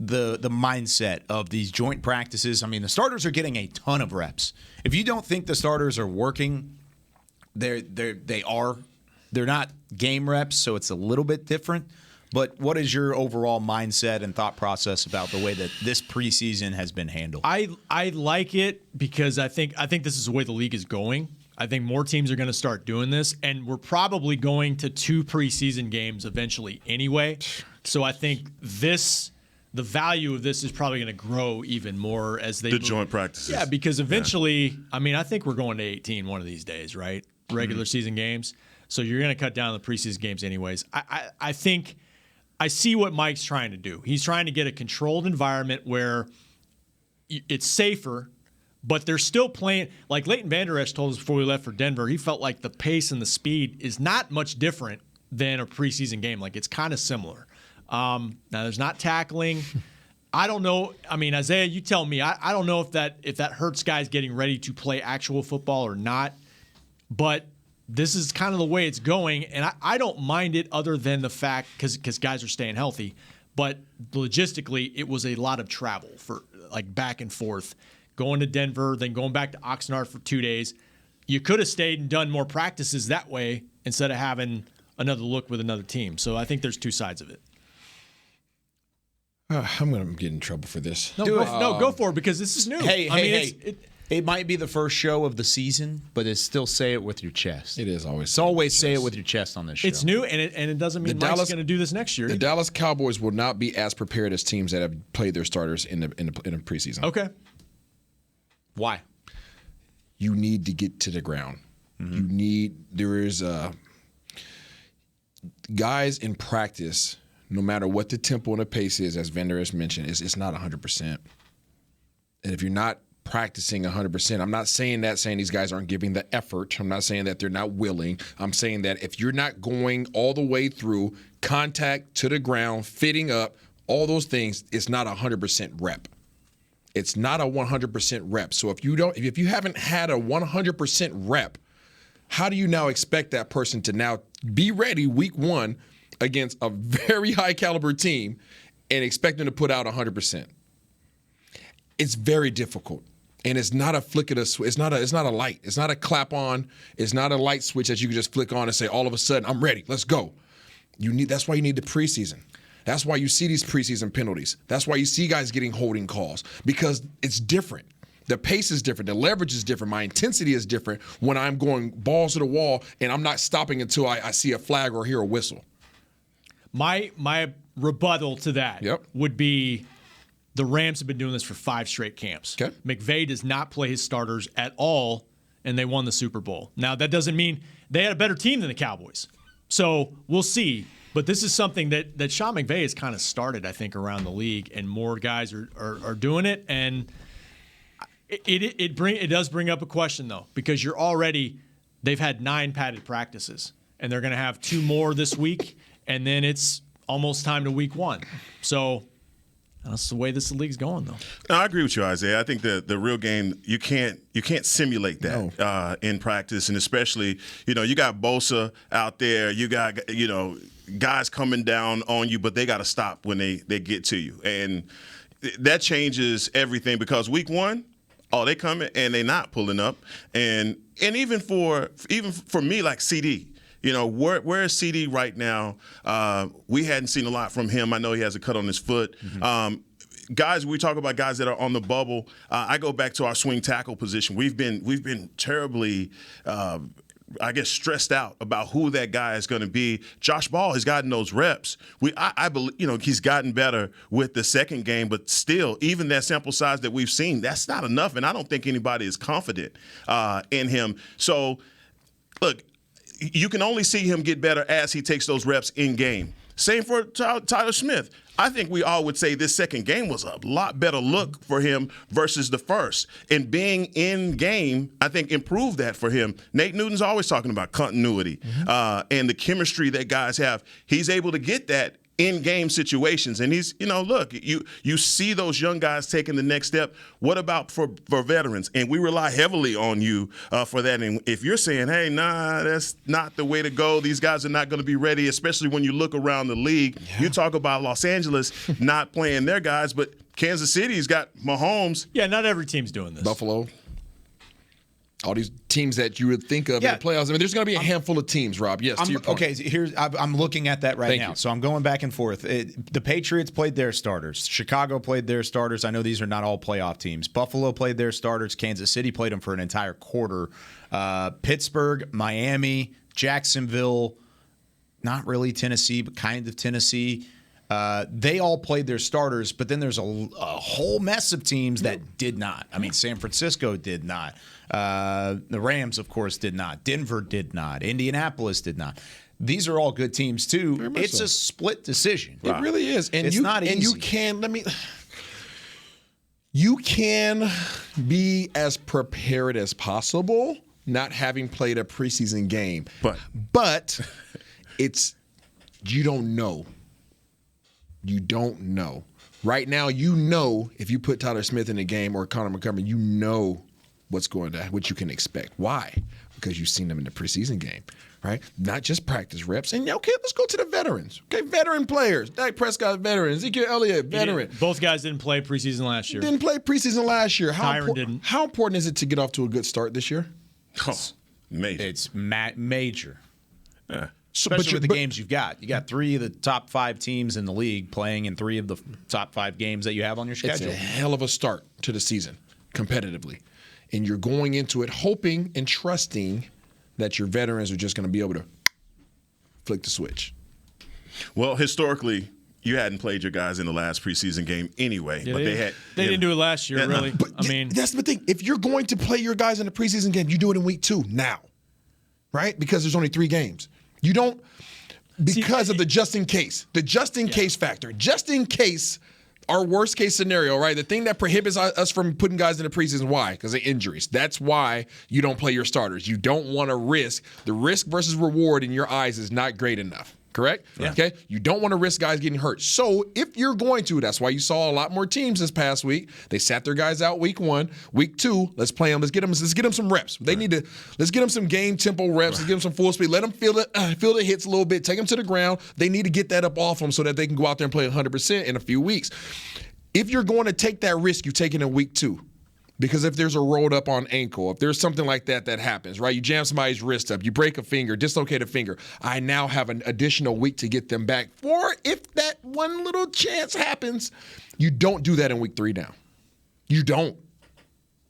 mindset of these joint practices? I mean, the starters are getting a ton of reps. If you don't think the starters are working, they are. They're not game reps, so it's a little bit different. But what is your overall mindset and thought process about the way that this preseason has been handled? I like it because I think this is the way the league is going. I think more teams are going to start doing this, and we're probably going to 2 preseason games eventually anyway. So I think the value of this is probably going to grow even more as they joint practices. Yeah, because eventually, I mean, I think we're going to 18 one of these days, right? Regular season games. So you're going to cut down the preseason games anyways. I think I see what Mike's trying to do. He's trying to get a controlled environment where it's safer, but they're still playing. Like Leighton Vander Esch told us before we left for Denver, he felt like the pace and the speed is not much different than a preseason game. Like it's kind of similar. Now there's not tackling. I don't know. I mean, Isaiah, you tell me. I don't know if that hurts guys getting ready to play actual football or not. But this is kind of the way it's going, and I don't mind it other than the fact because guys are staying healthy. But logistically, it was a lot of travel for like back and forth, going to Denver, then going back to Oxnard for 2 days. You could have stayed and done more practices that way instead of having another look with another team. So I think there's two sides of it. I'm going to get in trouble for this. Go for it because this is new. It might be the first show of the season, but it's still say it with your chest. It is always. It's always say it with your chest on this show. It's new, and it doesn't mean Mike's going to do this next year. The Dallas Cowboys will not be as prepared as teams that have played their starters in the preseason. Okay. Why? You need to get to the ground. There is guys in practice. No matter what the tempo and the pace is, as Vander Esch mentioned, it's not 100%. And if you're not practicing 100%, I'm not saying these guys aren't giving the effort. I'm not saying that they're not willing. I'm saying that if you're not going all the way through contact to the ground, fitting up, all those things, it's not 100% rep. It's not a 100% rep. So if you haven't had a 100% rep, how do you now expect that person to now be ready week one against a very high caliber team and expect them to put out 100%? It's very difficult. And it's not a flick of it's not a light. It's not a clap on. It's not a light switch that you can just flick on and say, all of a sudden, I'm ready. Let's go. That's why you need the preseason. That's why you see these preseason penalties. That's why you see guys getting holding calls, because it's different. The pace is different. The leverage is different. My intensity is different when I'm going balls to the wall and I'm not stopping until I see a flag or hear a whistle. My rebuttal to that would be the Rams have been doing this for 5 straight camps. Okay. McVay does not play his starters at all, and they won the Super Bowl. Now, that doesn't mean they had a better team than the Cowboys. So we'll see. But this is something that Sean McVay has kind of started, I think, around the league, and more guys are doing it. And it does bring up a question, though, because they've had 9 padded practices, and they're going to have 2 more this week, and then it's almost time to week 1. So that's the way this league's going, though. No, I agree with you, Isaiah. I think the real game, you can't simulate that in practice, and especially, you got Bosa out there, you got, guys coming down on you, but they got to stop when they get to you. And that changes everything, because week 1, they coming and they not pulling up. And even for me, like CD, where is CD right now? We hadn't seen a lot from him. I know he has a cut on his foot. Guys, we talk about guys that are on the bubble. I go back to our swing tackle position. We've been terribly stressed out about who that guy is going to be. Josh Ball has gotten those reps. I believe, he's gotten better with the second game, but still, even that sample size that we've seen, that's not enough, and I don't think anybody is confident in him. So, look, you can only see him get better as he takes those reps in game. Same for Tyler Smith. I think we all would say this second game was a lot better look for him versus the first. And being in game, I think, improved that for him. Nate Newton's always talking about continuity and the chemistry that guys have. He's able to get that in-game situations. And he's, look, you see those young guys taking the next step. What about for veterans? And we rely heavily on you for that. And if you're saying, hey, nah, that's not the way to go, these guys are not going to be ready, especially when you look around the league. Yeah. You talk about Los Angeles not playing their guys, but Kansas City's got Mahomes. Yeah, not every team's doing this. Buffalo. All these teams that you would think of in the playoffs. I mean, there's going to be a handful of teams, Rob. Yes, to your point. Okay, I'm looking at that right now. So I'm going back and forth. The Patriots played their starters. Chicago played their starters. I know these are not all playoff teams. Buffalo played their starters. Kansas City played them for an entire quarter. Pittsburgh, Miami, Jacksonville, not really Tennessee, but kind of Tennessee. They all played their starters, but then there's a whole mess of teams that did not. I mean, San Francisco did not. The Rams, of course, did not. Denver did not. Indianapolis did not. these are all good teams too. It's a split decision. It really is, and it's not easy. And you can be as prepared as possible, not having played a preseason game, but it's you don't know. You don't know. Right now, if you put Tyler Smith in the game or Connor Montgomery, you know what you can expect. Why? Because you've seen them in the preseason game, right? Not just practice reps. And okay, let's go to the veterans. Okay, veteran players. Dak Prescott, veteran. Ezekiel Elliott, veteran. Both guys didn't play preseason last year. Didn't play preseason last year. Tyron didn't. How important is it to get off to a good start this year? Major. It's major. Yeah. Especially with the games you've got. You got 3 of the top 5 teams in the league playing in 3 of the top 5 games that you have on your schedule. It's a hell of a start to the season competitively. And you're going into it hoping and trusting that your veterans are just going to be able to flick the switch. Well, historically, you hadn't played your guys in the last preseason game anyway. Yeah, but they didn't do it last year, really. But that's the thing. If you're going to play your guys in the preseason game, you do it in week 2 now, right? Because there's only 3 games. You don't because of the just in case factor. Just in case, our worst case scenario, right? The thing that prohibits us from putting guys in the preseason, why? Because of injuries. That's why you don't play your starters. You don't want to risk. The risk versus reward in your eyes is not great enough. Correct? Yeah. Okay? You don't want to risk guys getting hurt. So if you're going to, that's why you saw a lot more teams this past week. They sat their guys out week 1. Week 2, let's play them. Let's get them some reps. They need to. Let's get them some game tempo reps. Let's get them some full speed. Let them feel the hits a little bit. Take them to the ground. They need to get that up off them so that they can go out there and play 100% in a few weeks. If you're going to take that risk, you take it in week 2. Because if there's a rolled up on ankle, if there's something like that happens, right? You jam somebody's wrist up, you break a finger, dislocate a finger. I now have an additional week to get them back. Or if that one little chance happens, you don't do that in week 3 now. You don't.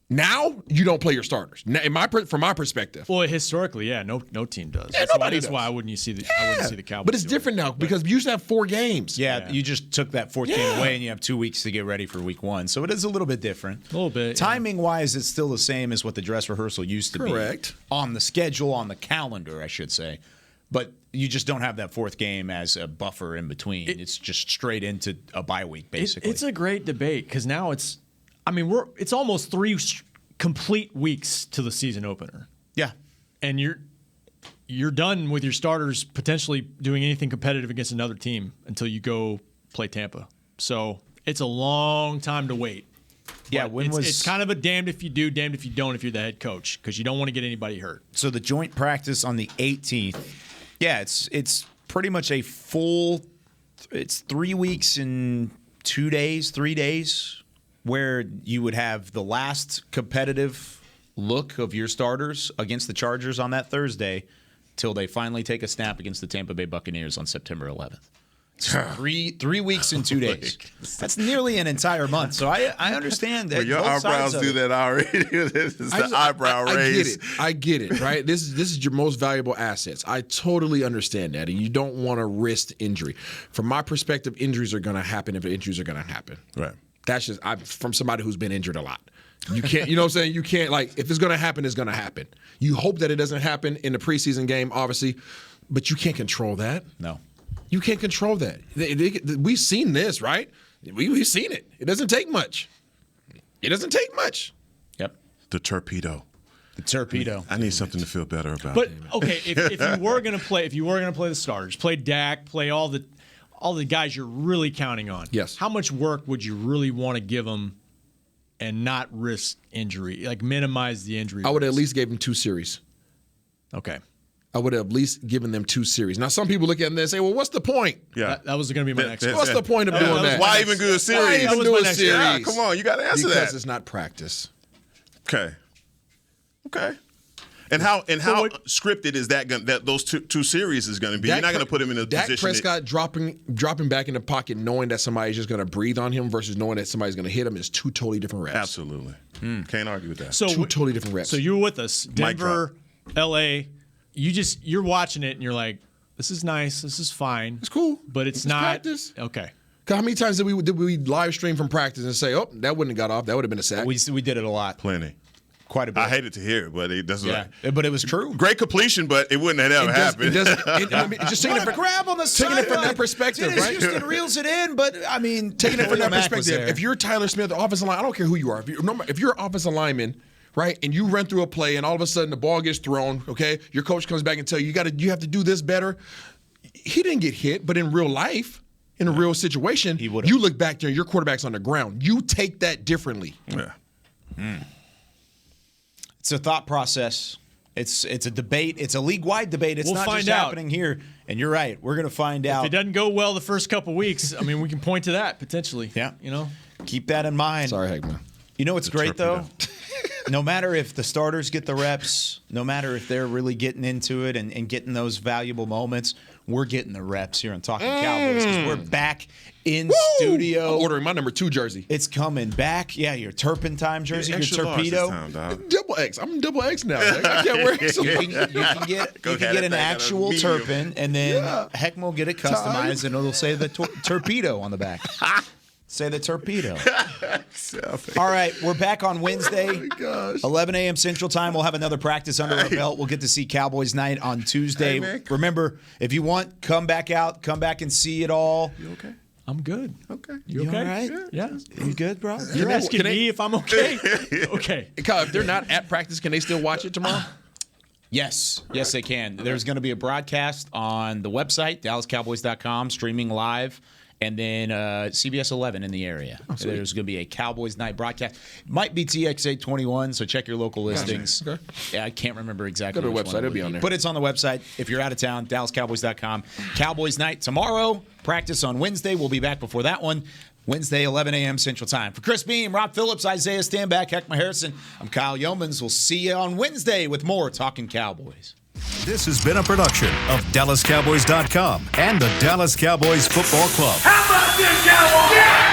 Now, you don't play your starters. Now, from my perspective. Well, historically, yeah, no team does. Yeah, that's why I wouldn't see the Cowboys. But it's different now because we used to have 4 games. Yeah, you just took that 4th game away and you have 2 weeks to get ready for week 1. So it is a little bit different. A little bit. Timing-wise, it's still the same as what the dress rehearsal used to be. Correct. On the schedule, on the calendar, I should say. But you just don't have that 4th game as a buffer in between. It's just straight into a bye week, basically. It's a great debate because now it's almost 3 complete weeks to the season opener. Yeah. And you're done with your starters potentially doing anything competitive against another team until you go play Tampa. So it's a long time to wait. Yeah, it's kind of a damned if you do, damned if you don't if you're the head coach because you don't want to get anybody hurt. So the joint practice on the 18th, yeah, it's pretty much a full – it's 3 weeks and 3 days, where you would have the last competitive look of your starters against the Chargers on that Thursday till they finally take a snap against the Tampa Bay Buccaneers on September 11th. Three weeks and 2 days. That's nearly an entire month. So I understand that. Well, your eyebrows do that already. This is the eyebrow raise. I get it, right? This is your most valuable assets. I totally understand that. And you don't want to risk injury. From my perspective, injuries are going to happen if injuries are going to happen. Right. That's just from somebody who's been injured a lot. You can't, you know what I'm saying? You can't, if it's going to happen, it's going to happen. You hope that it doesn't happen in the preseason game, obviously, but you can't control that. No. You can't control that. We've seen this, right? We've seen it. It doesn't take much. Yep. The Turp-edo. The Turp-edo. I need something to feel better about. But okay, if you were going to play the starters, play Dak, play all the guys you're really counting on. Yes. How much work would you really want to give them and not risk injury, like minimize the injury? I would have at least gave them 2 series. Okay. I would have at least given them 2 series. Now, some people look at it and they say, well, what's the point? Yeah. That was going to be my next question. What's the point of doing that? Why even do a series? Why even do a series? Yeah, come on, you got to answer that. Because it's not practice. Okay. And how scripted is that those two series is going to be? You're not going to put him in a Dak position. Prescott dropping back in the pocket, knowing that somebody's just going to breathe on him versus knowing that somebody's going to hit him is 2 totally different reps. Absolutely. Can't argue with that. So 2 totally different reps. So you're with us, Denver, L.A. You're watching it and you're like, this is nice, this is fine. It's cool, but it's not practice. Okay. How many times did we live stream from practice and say, oh, that wouldn't have got off, that would have been a sack? We did it a lot. Plenty. quite a bit. I hated to hear it, but but it was true. Great completion, but it wouldn't have ever happened. Just taking it from grab on the taking it from that perspective, Dennis right? Houston reels it in, but I mean, Taking it from that Mack was perspective, there. if you're Tyler Smith, the offensive line, I don't care who you are. If you're an offensive lineman, right, and you run through a play, and all of a sudden the ball gets thrown, okay, your coach comes back and tells you you have to do this better. He didn't get hit, but in real life, in a real situation, you look back there, your quarterback's on the ground. You take that differently. Yeah. It's a thought process. It's a debate. It's a league-wide debate. It's not just happening here. And you're right. We're going to find out. If it doesn't go well the first couple weeks, I mean, we can point to that potentially. Yeah. You know? Keep that in mind. Sorry, Hegman. You know what's great, though? No matter if the starters get the reps, no matter if they're really getting into it and getting those valuable moments, we're getting the reps here on Talkin Cowboys because we're back in studio. I'm ordering my number 2 jersey. It's coming back. Yeah, your Turpin time jersey, your Turp-edo. Double X. I'm double X now. I can't wear it. You can get an actual Turpin, and then Heckman will get it customized, and it'll say the Turp-edo on the back. Say the Turp-edo. All right, we're back on Wednesday, 11 a.m. Central Time. We'll have another practice under our belt. We'll get to see Cowboys night on Tuesday. Remember, if you want, come back out, come back and see it all. You okay? I'm good. Okay. You okay? All right? Yeah. You good, bro? You're asking me if I'm okay? Okay. Kyle, if they're not at practice, can they still watch it tomorrow? Yes, they can. There's going to be a broadcast on the website, DallasCowboys.com, streaming live. And then CBS 11 in the area. There's going to be a Cowboys night broadcast. Might be TX821, so check your local listings. Okay. Yeah, I can't remember exactly. Go to the which website. one It'll be on there. But it's on the website. If you're out of town, DallasCowboys.com. Cowboys night tomorrow. Practice on Wednesday. We'll be back before that one. Wednesday, 11 a.m. Central Time. For Chris Beam, Rob Phillips, Isaiah Stanback, Heckman Harrison, I'm Kyle Yeomans. We'll see you on Wednesday with more Talkin' Cowboys. This has been a production of DallasCowboys.com and the Dallas Cowboys Football Club. How about this, Cowboys? Yeah!